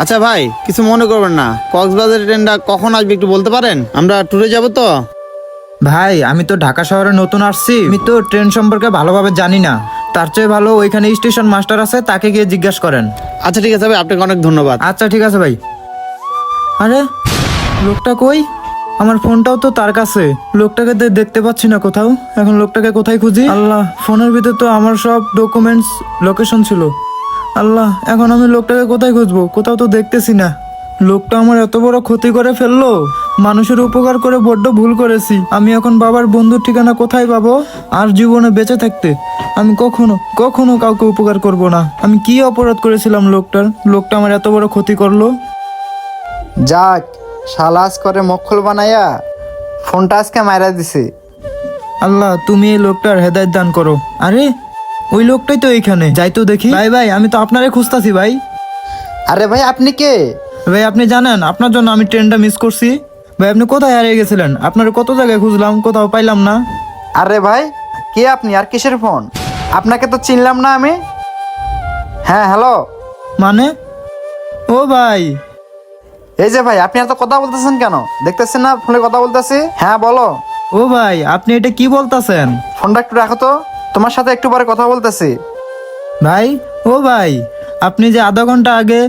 আচ্ছা ভাই, কিছু মনে করবেন না, কক্সবাজারের ট্রেনটা কখন আসবে একটু বলতে পারেন? আমরা ট্যুরে যাব তো। ভাই আমি তো ঢাকা শহরে নতুন আসছি, আমি তো ট্রেন সম্পর্কে ভালোভাবে জানি না। তার চেয়ে ভালো ওইখানে স্টেশন মাস্টার আছে, তাকে গিয়ে জিজ্ঞাসা করেন। আচ্ছা ঠিক আছে ভাই, আপনাকে অনেক ধন্যবাদ। আচ্ছা ঠিক আছে ভাই। আরে লোকটা কই? আমার ফোনটাও তো তার কাছে, লোকটাকে দেখতে পাচ্ছি না কোথাও। এখন লোকটাকে কোথায় খুঁজি? আল্লাহ, ফোনের ভিতর তো আমার সব ডকুমেন্টস লোকেশন ছিল। আল্লাহ, এখন আমি লোকটাকে কোথায় খুঁজবো? কোথাও তো দেখতেছি না। লোকটা আমার এত বড় ক্ষতি করে ফেললো, মানুষের উপকার করে বড্ড ভুল করেছি। আমি এখন বাবার বন্ধুর ঠিকানা কোথায় পাবো? আর জীবনে বেঁচে থাকতে আমি কখনো কখনো কাউকে উপকার করব না। আমি কি অপরাধ করেছিলাম লোকটা আমার এত বড় ক্ষতি করলো? যাক, সালাস করে মক্খল বানাইয়া ফোনটা আজকে মাইরা দিছে। আল্লাহ, তুমি এই লোকটার হেদায়েত দান করো। আরে ওই লোকটাই তো এইখানে, যাই তো দেখি। ভাই ভাই, আমি তো আপনারে খুঁজতাছি ভাই। আরে ভাই, আপনি কে? ভাই আপনি জানেন আপনার জন্য আমি ট্রেনটা মিস করছি। ভাই আপনি কোথায় হারিয়ে গেছিলেন? আপনার কত জায়গায় খুঁজলাম, কোথাও পাইলাম না। আরে ভাই, কে আপনি আর কিসের ফোন? আপনাকে তো চিনলাম না আমি। হ্যাঁ হ্যালো। মানে? ও ভাই, এই যে ভাই, আপনি এত কথা বলতেছেন কেন? দেখতেছেন না ফোনে কথা বলতেছি। হ্যাঁ বলো। ও ভাই, আপনি এটা কি বলতাছেন? ফোনটা একটু রাখো তো, তোমার সাথে একটু পরে কথা বলতেছি। ভাই, ও ভাই, আপনি যে আধা ঘন্টা আগে